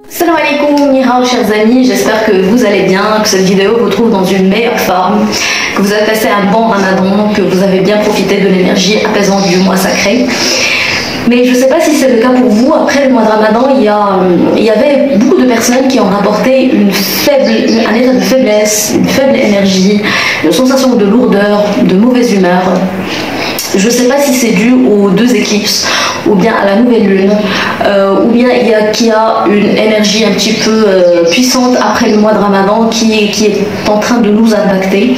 Salam alaikum, ni hao chers amis, j'espère que vous allez bien, que cette vidéo vous trouve dans une meilleure forme, que vous avez passé un bon ramadan, que vous avez bien profité de l'énergie apaisante du mois sacré. Mais je ne sais pas si c'est le cas pour vous, après le mois de ramadan, il y avait beaucoup de personnes qui ont rapporté un état de faiblesse, une faible énergie, une sensation de lourdeur, de mauvaise humeur. Je ne sais pas si c'est dû aux deux éclipses, ou bien à la nouvelle lune, ou bien qu'il y a une énergie un petit peu puissante après le mois de ramadan qui est en train de nous impacter.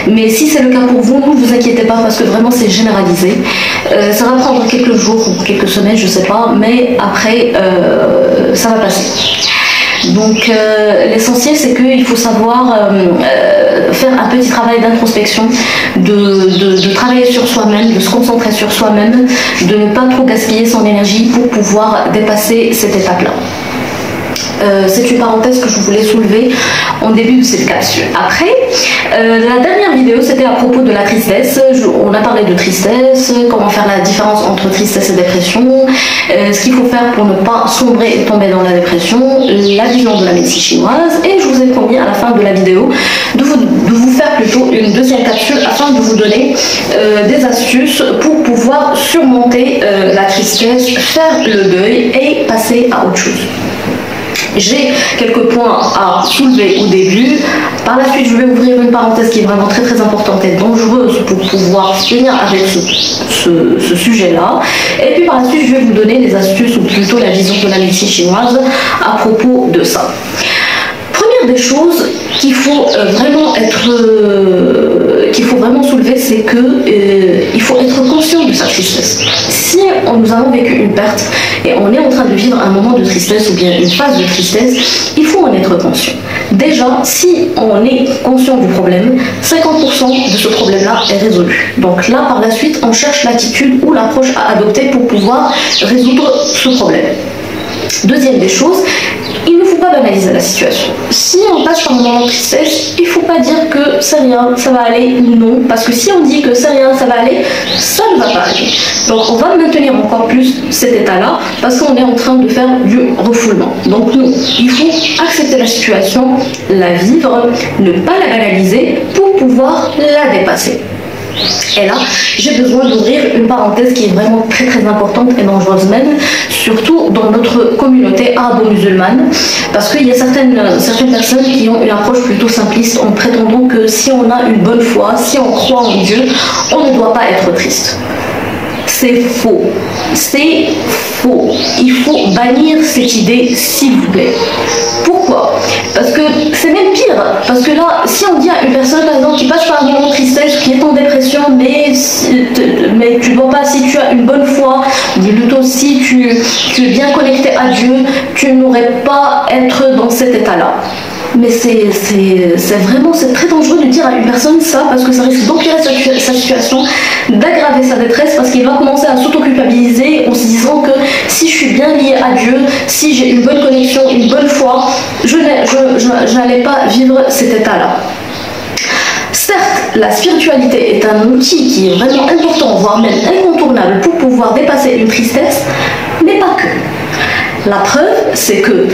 Mais si c'est le cas pour vous, ne vous inquiétez pas parce que vraiment c'est généralisé. Ça va prendre quelques jours ou quelques semaines, je ne sais pas, mais après ça va passer. Donc l'essentiel c'est qu'il faut savoir faire un petit travail d'introspection, de travailler sur soi-même, de se concentrer sur soi-même, de ne pas trop gaspiller son énergie pour pouvoir dépasser cette étape-là. C'est une parenthèse que je voulais soulever en début de cette capsule. Après, la dernière vidéo c'était à propos de la tristesse. On a parlé de tristesse, comment faire la différence entre tristesse et dépression, ce qu'il faut faire pour ne pas sombrer et tomber dans la dépression, la vision de la médecine chinoise, et je vous ai promis à la fin de la vidéo de vous faire plutôt une deuxième capsule afin de vous donner des astuces pour pouvoir surmonter la tristesse, faire le deuil et passer à autre chose. J'ai quelques points à soulever au début. Par la suite, je vais ouvrir une parenthèse qui est vraiment très très importante et dangereuse pour pouvoir finir avec ce sujet-là. Et puis par la suite, je vais vous donner des astuces ou plutôt la vision de la médecine chinoise à propos de ça. Première des choses qu'il faut vraiment soulever, c'est que il faut être conscient de sa tristesse. Si nous avons vécu une perte et on est en train de vivre un moment de tristesse ou bien une phase de tristesse, il faut en être conscient. Déjà, si on est conscient du problème, 50% de ce problème-là est résolu. Donc là, par la suite, on cherche l'attitude ou l'approche à adopter pour pouvoir résoudre ce problème. Deuxième des choses, il ne faut pas banaliser la situation. Si on passe par un moment de tristesse, il ne faut pas dire que c'est rien, ça va aller, non. Parce que si on dit que c'est rien, ça va aller, ça ne va pas aller. Donc on va maintenir encore plus cet état-là parce qu'on est en train de faire du refoulement. Donc non, il faut accepter la situation, la vivre, ne pas la banaliser pour pouvoir la dépasser. Et là, j'ai besoin d'ouvrir une parenthèse qui est vraiment très très importante et dangereuse même, surtout dans notre communauté arabo-musulmane, parce qu'il y a certaines personnes qui ont une approche plutôt simpliste en prétendant que si on a une bonne foi, si on croit en Dieu, on ne doit pas être triste. C'est faux. C'est faux. Il faut bannir cette idée, s'il vous plaît. Pourquoi? Parce que c'est même pire. Parce que là, si on dit à une personne, par exemple, qui passe par un moment de tristesse, qui est en dépression, mais tu ne dois pas, si tu as une bonne foi, ou plutôt si tu es bien connecté à Dieu, tu n'aurais pas à être dans cet état-là. Mais c'est très dangereux de dire à une personne ça parce que ça risque d'empirer sa situation, d'aggraver sa détresse parce qu'il va commencer à s'auto-culpabiliser en se disant que si je suis bien lié à Dieu, si j'ai une bonne connexion, une bonne foi, je n'allais pas vivre cet état-là. Certes, la spiritualité est un outil qui est vraiment important, voire même incontournable pour pouvoir dépasser une tristesse, mais pas que. La preuve, c'est que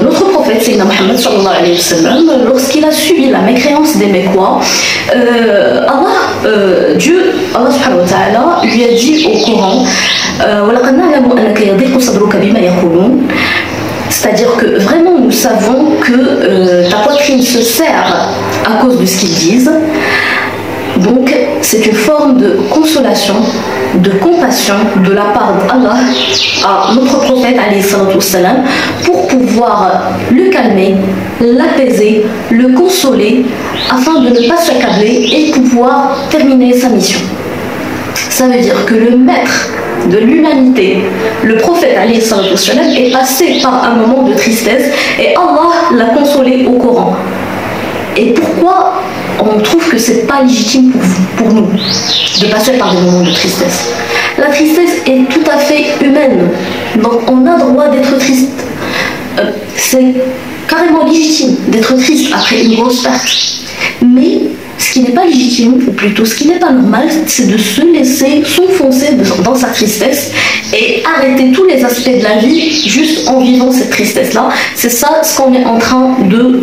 notre prophète, Sayyidina Muhammad sallallahu alayhi wa sallam, lorsqu'il a subi la mécréance des Mécois, Dieu, Allah subhanahu wa ta'ala, lui a dit au Coran, c'est-à-dire que vraiment nous savons que ta poitrine se serre à cause de ce qu'ils disent. Donc c'est une forme de consolation, de compassion de la part d'Allah à notre prophète alayhi salatu wassalam, pour pouvoir le calmer, l'apaiser, le consoler afin de ne pas s'accabler et pouvoir terminer sa mission. Ça veut dire que le maître de l'humanité, le prophète alayhi salatu wassalam, est passé par un moment de tristesse et Allah l'a consolé au Coran. Et pourquoi on trouve que c'est pas légitime pour nous de passer par des moments de tristesse? La tristesse est tout à fait humaine, donc on a droit d'être triste. C'est carrément légitime d'être triste après une grosse perte. Mais ce qui n'est pas légitime, ou plutôt ce qui n'est pas normal, c'est de se laisser s'enfoncer dans sa tristesse et arrêter tous les aspects de la vie juste en vivant cette tristesse-là. C'est ça ce qu'on est en train de...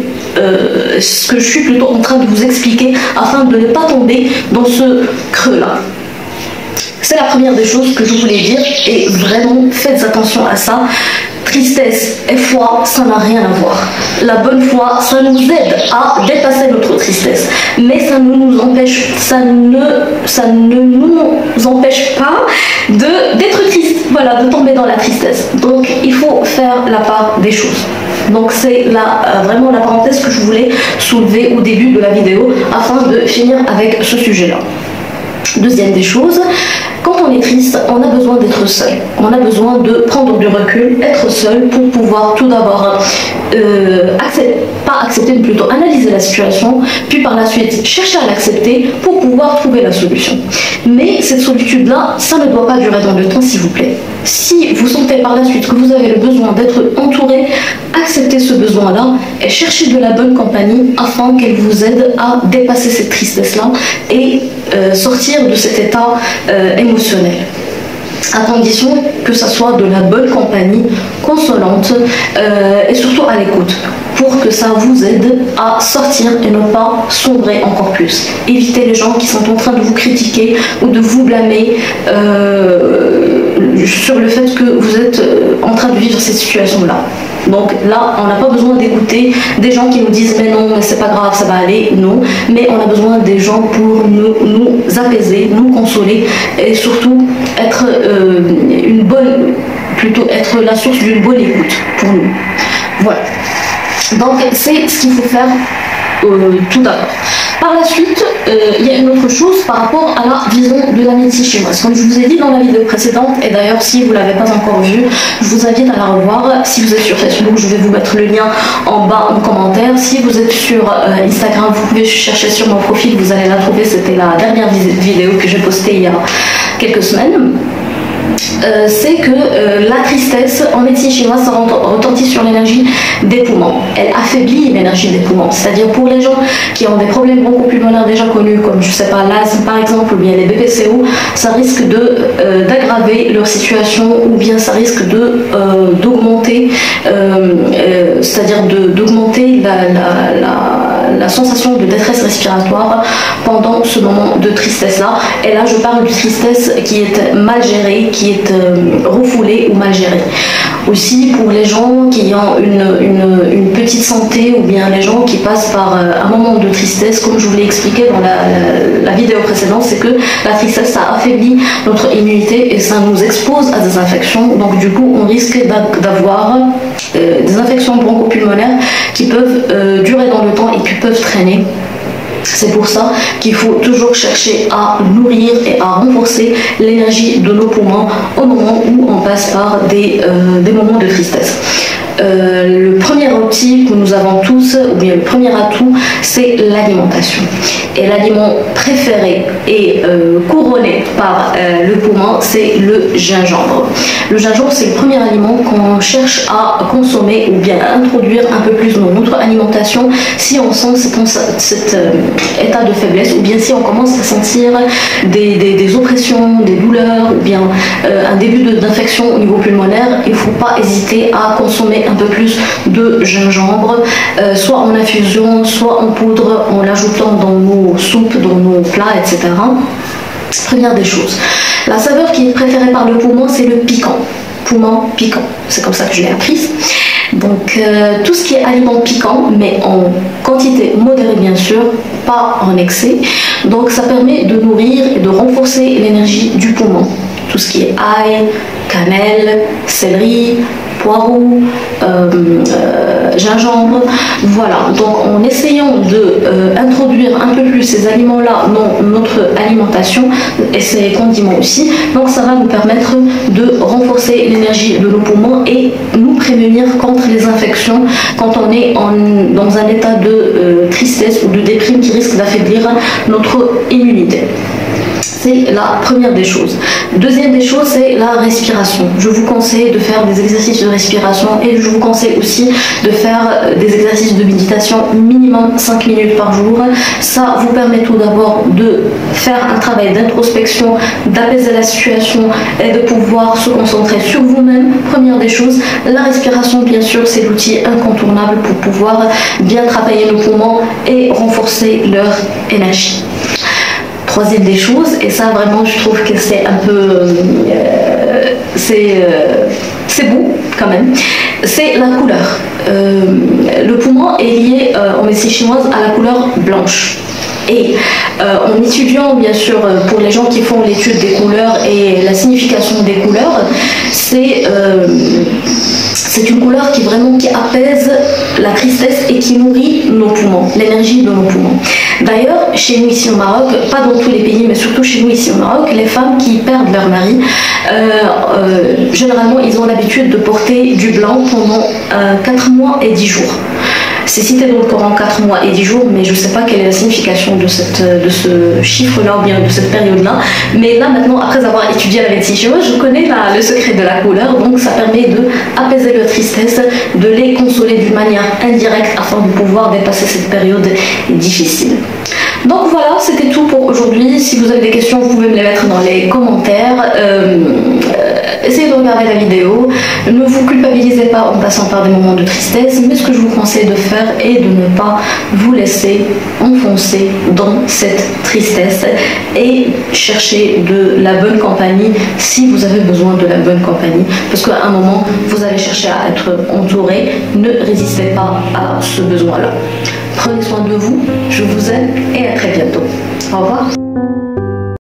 ce que je suis plutôt en train de vous expliquer afin de ne pas tomber dans ce creux-là. C'est la première des choses que je voulais dire et vraiment faites attention à ça. Tristesse et foi, ça n'a rien à voir. La bonne foi, ça nous aide à dépasser notre tristesse, mais ça ne nous empêche, ça ne nous empêche pas d'être triste, voilà, de tomber dans la tristesse. Donc il faut faire la part des choses. Donc c'est vraiment la parenthèse que je voulais soulever au début de la vidéo afin de finir avec ce sujet-là. Deuxième des choses, quand on est triste, on a besoin d'être seul. On a besoin de prendre du recul, être seul pour pouvoir tout d'abord accepter, mais plutôt analyser la situation, puis par la suite chercher à l'accepter pour pouvoir trouver la solution. Mais cette solitude-là, ça ne doit pas durer dans le temps, s'il vous plaît. Si vous sentez par la suite que vous avez le besoin d'être entouré, acceptez ce besoin-là et cherchez de la bonne compagnie afin qu'elle vous aide à dépasser cette tristesse-là et sortir de cet état émotionnel. À condition que ça soit de la bonne compagnie, consolante et surtout à l'écoute, pour que ça vous aide à sortir et ne pas sombrer encore plus. Évitez les gens qui sont en train de vous critiquer ou de vous blâmer sur le fait que vous êtes en train de vivre cette situation-là. Donc là, on n'a pas besoin d'écouter des gens qui nous disent mais non, mais c'est pas grave, ça va aller, non. Mais on a besoin des gens pour nous apaiser, nous consoler et surtout être être la source d'une bonne écoute pour nous. Voilà. Donc c'est ce qu'il faut faire tout d'abord. Par la suite, il y a une autre chose par rapport à la vision de l'amitié chinoise. Comme je vous ai dit dans la vidéo précédente, et d'ailleurs si vous ne l'avez pas encore vue, je vous invite à la revoir. Si vous êtes sur Facebook, je vais vous mettre le lien en bas en commentaire. Si vous êtes sur Instagram, vous pouvez chercher sur mon profil, vous allez la trouver. C'était la dernière vidéo que j'ai postée il y a quelques semaines. C'est que la tristesse en médecine chinoise, ça retentit sur l'énergie des poumons. Elle affaiblit l'énergie des poumons. C'est-à-dire pour les gens qui ont des problèmes bronchopulmonaires déjà connus, comme je sais pas l'asthme par exemple, ou bien les BPCO, ça risque d'aggraver leur situation, ou bien ça risque d'augmenter, c'est-à-dire d'augmenter la sensation de détresse respiratoire pendant ce moment de tristesse-là. Et là, je parle d'une tristesse qui est mal gérée, qui est refoulée ou mal gérée. Aussi pour les gens qui ont une petite santé, ou bien les gens qui passent par un moment de tristesse, comme je vous l'ai expliqué dans la vidéo précédente, c'est que la tristesse, ça affaiblit notre immunité et ça nous expose à des infections. Donc du coup, on risque d'avoir des infections bronchopulmonaires qui peuvent durer dans le temps et qui peuvent traîner. C'est pour ça qu'il faut toujours chercher à nourrir et à renforcer l'énergie de nos poumons au moment où on passe par des moments de tristesse. Le premier outil que nous avons tous, ou bien le premier atout, c'est l'alimentation. Et l'aliment préféré et couronné par le poumon, c'est le gingembre. Le gingembre, c'est le premier aliment qu'on cherche à consommer ou bien à introduire un peu plus dans notre alimentation si on sent cet état de faiblesse, ou bien si on commence à sentir des oppressions, des douleurs, ou bien un début d'infection au niveau pulmonaire. Il ne faut pas hésiter à consommer un peu plus de gingembre, soit en infusion, soit en poudre, en l'ajoutant dans nos soupes, dans nos plats, etc. Première des choses. La saveur qui est préférée par le poumon, c'est le piquant. Poumon piquant, c'est comme ça que je l'ai apprise. Donc tout ce qui est aliment piquant, mais en quantité modérée bien sûr, pas en excès. Donc ça permet de nourrir et de renforcer l'énergie du poumon. Tout ce qui est ail, cannelle, céleri, poireau, gingembre, voilà. Donc en essayant d'introduire un peu plus ces aliments-là dans notre alimentation et ces condiments aussi, donc ça va nous permettre de renforcer l'énergie de nos poumons et nous prévenir contre les infections quand on est dans un état de tristesse ou de déprime qui risque d'affaiblir notre immunité. C'est la première des choses. Deuxième des choses, c'est la respiration. Je vous conseille de faire des exercices de respiration et je vous conseille aussi de faire des exercices de méditation minimum 5 minutes par jour. Ça vous permet tout d'abord de faire un travail d'introspection, d'apaiser la situation et de pouvoir se concentrer sur vous-même. Première des choses, la respiration, bien sûr, c'est l'outil incontournable pour pouvoir bien travailler nos poumons et renforcer leur énergie. Troisième des choses, et ça vraiment je trouve que c'est un peu c'est beau quand même, c'est la couleur. Le poumon est lié en médecine chinoise à la couleur blanche. Et en étudiant, bien sûr, pour les gens qui font l'étude des couleurs et la signification des couleurs, c'est une couleur qui apaise la tristesse et qui nourrit nos poumons, l'énergie de nos poumons. D'ailleurs, chez nous ici au Maroc, pas dans tous les pays, mais surtout chez nous ici au Maroc, les femmes qui perdent leur mari, généralement, ils ont l'habitude de porter du blanc pendant 4 mois et 10 jours. C'est cité dans le Coran 4 mois et 10 jours, mais je ne sais pas quelle est la signification de ce chiffre-là ou bien de cette période-là. Mais là, maintenant, après avoir étudié la médecine chinoise, je connais le secret de la couleur, donc ça permet d'apaiser leur tristesse, de les consoler d'une manière indirecte afin de pouvoir dépasser cette période difficile. Donc voilà, c'était tout pour aujourd'hui. Si vous avez des questions, vous pouvez me les mettre dans les commentaires. Essayez de regarder la vidéo. Ne vous culpabilisez pas en passant par des moments de tristesse, mais ce que je vous conseille de faire est de ne pas vous laisser enfoncer dans cette tristesse et chercher de la bonne compagnie si vous avez besoin de la bonne compagnie. Parce qu'à un moment, vous allez chercher à être entouré. Ne résistez pas à ce besoin-là. Prenez soin de vous, je vous aime et à très bientôt. Au revoir.